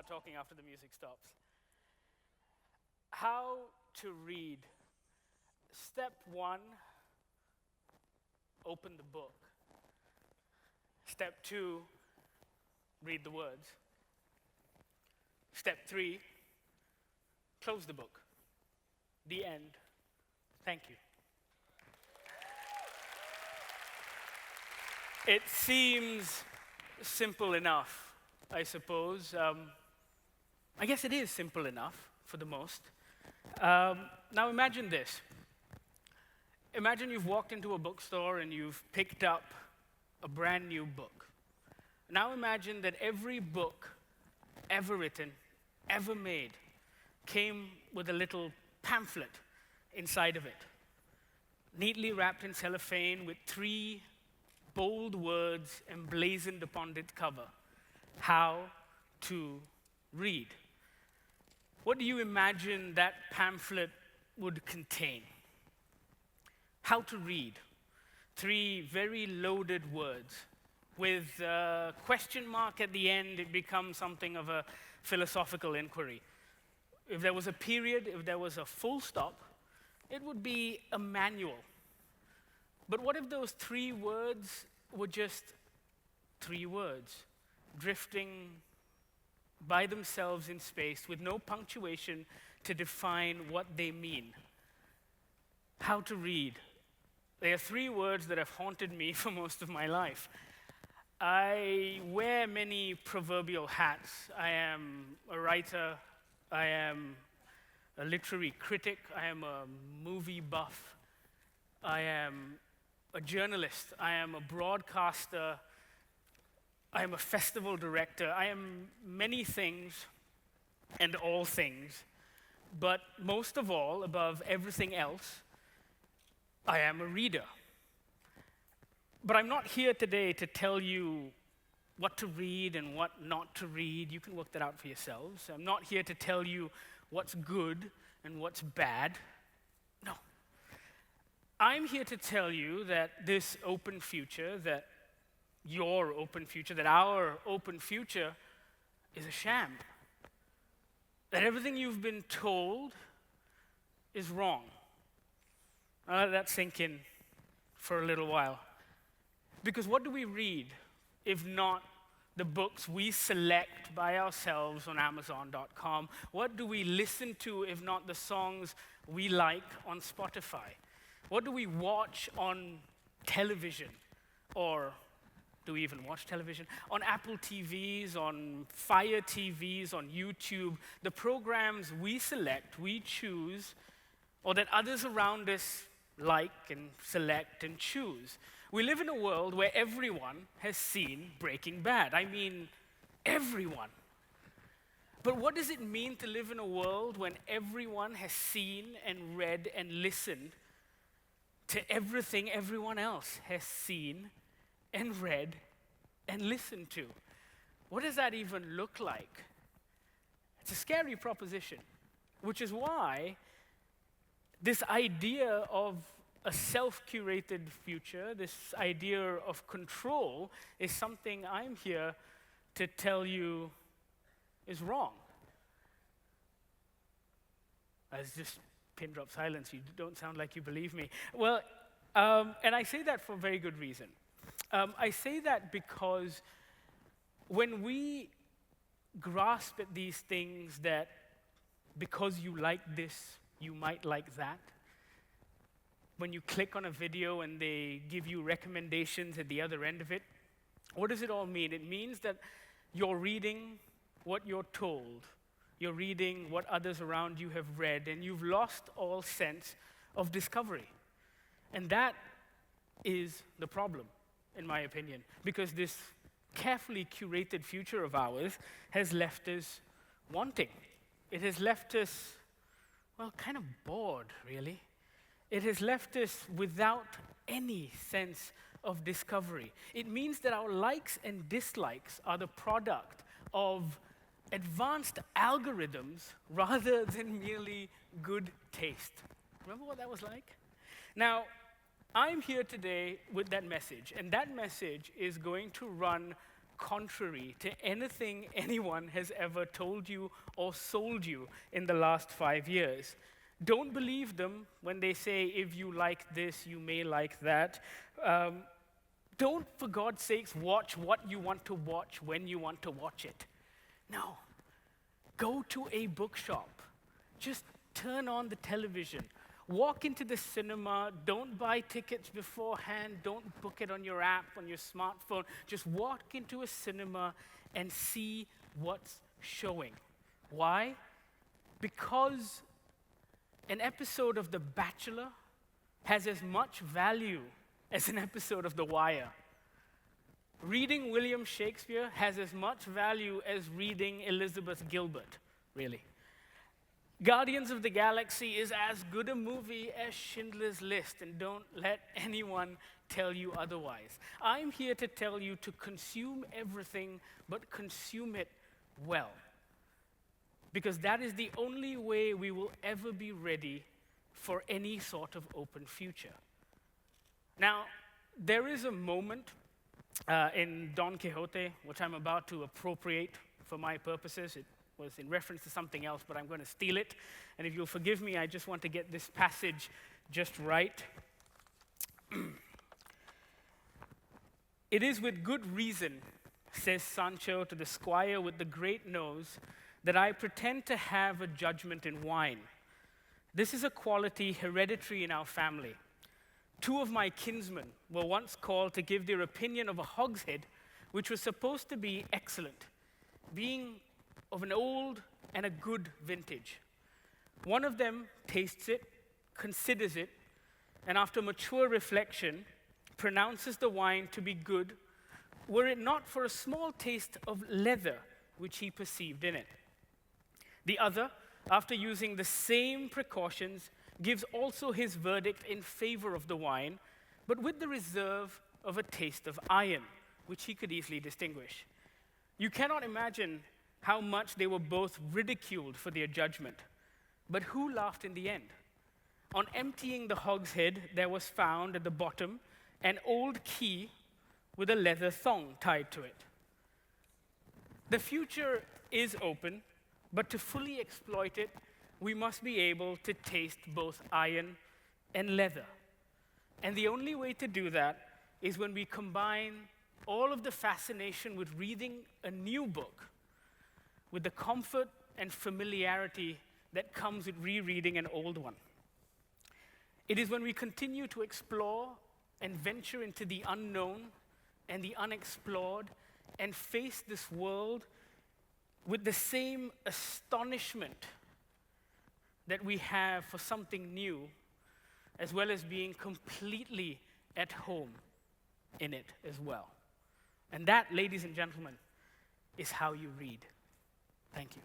start talking after the music stops. How to read. Step 1, open the book. Step 2, read the words. Step 3, close the book. The end. Thank you. It seems simple enough, I suppose. I guess it is simple enough for the most. Now imagine this. Imagine you've walked into a bookstore and you've picked up a brand new book. Now imagine that every book ever written, ever made, came with a little pamphlet inside of it, neatly wrapped in cellophane with 3 bold words emblazoned upon its cover: how to read. What do you imagine that pamphlet would contain? How to read. 3 very loaded words. With a question mark at the end, it becomes something of a philosophical inquiry. If there was a period, if there was a full stop, it would be a manual. But what if those 3 words were just 3 words, drifting by themselves in space with no punctuation to define what they mean? How to read. They are 3 words that have haunted me for most of my life. I wear many proverbial hats. I am a writer, I am a literary critic, I am a movie buff, I am a journalist, I am a broadcaster, I am a festival director, I am many things and all things, but most of all, above everything else, I am a reader. But I'm not here today to tell you what to read and what not to read. You can work that out for yourselves. I'm not here to tell you what's good and what's bad. No. I'm here to tell you that this open future, that your open future, that our open future is a sham. That everything you've been told is wrong. I'll let that sink in for a little while. Because what do we read if not the books we select by ourselves on Amazon.com? What do we listen to if not the songs we like on Spotify? What do we watch on television? Or do we even watch television? On Apple TVs, on Fire TVs, on YouTube, the programs we select, we choose, or that others around us like and select and choose. We live in a world where everyone has seen Breaking Bad. I mean, everyone. But what does it mean to live in a world when everyone has seen and read and listened to everything everyone else has seen and read and listened to? What does that even look like? It's a scary proposition, which is why this idea of a self-curated future, this idea of control, is something I'm here to tell you is wrong. As just pin drop silence, you don't sound like you believe me. Well, and I say that for a very good reason. I say that because when we grasp at these things that because you like this, you might like that, when you click on a video and they give you recommendations at the other end of it, what does it all mean? It means that you're reading what you're told. You're reading what others around you have read, and you've lost all sense of discovery. And that is the problem, in my opinion, because this carefully curated future of ours has left us wanting. It has left us, well, kind of bored, really. It has left us without any sense of discovery. It means that our likes and dislikes are the product of advanced algorithms rather than merely good taste. Remember what that was like? Now, I'm here today with that message, and that message is going to run contrary to anything anyone has ever told you or sold you in the last 5 years. Don't believe them when they say, if you like this, you may like that. Don't, for God's sakes, watch what you want to watch when you want to watch it. No. Go to a bookshop. Just turn on the television. Walk into the cinema. Don't buy tickets beforehand. Don't book it on your app, on your smartphone. Just walk into a cinema and see what's showing. Why? Because an episode of The Bachelor has as much value as an episode of The Wire. Reading William Shakespeare has as much value as reading Elizabeth Gilbert, really. Guardians of the Galaxy is as good a movie as Schindler's List, and don't let anyone tell you otherwise. I'm here to tell you to consume everything, but consume it well. Because that is the only way we will ever be ready for any sort of open future. Now, there is a moment in Don Quixote, which I'm about to appropriate for my purposes. It was in reference to something else, but I'm going to steal it. And if you'll forgive me, I just want to get this passage just right. It is with good reason, says Sancho to the squire with the great nose, that I pretend to have a judgment in wine. This is a quality hereditary in our family. 2 of my kinsmen were once called to give their opinion of a hogshead, which was supposed to be excellent, being of an old and a good vintage. One of them tastes it, considers it, and after mature reflection, pronounces the wine to be good, were it not for a small taste of leather which he perceived in it. The other, after using the same precautions, gives also his verdict in favor of the wine, but with the reserve of a taste of iron, which he could easily distinguish. You cannot imagine how much they were both ridiculed for their judgment. But who laughed in the end? On emptying the hogshead, there was found at the bottom an old key with a leather thong tied to it. The future is open, but to fully exploit it, we must be able to taste both iron and leather. And the only way to do that is when we combine all of the fascination with reading a new book with the comfort and familiarity that comes with rereading an old one. It is when we continue to explore and venture into the unknown and the unexplored and face this world with the same astonishment that we have for something new, as well as being completely at home in it as well. And that, ladies and gentlemen, is how you read. Thank you.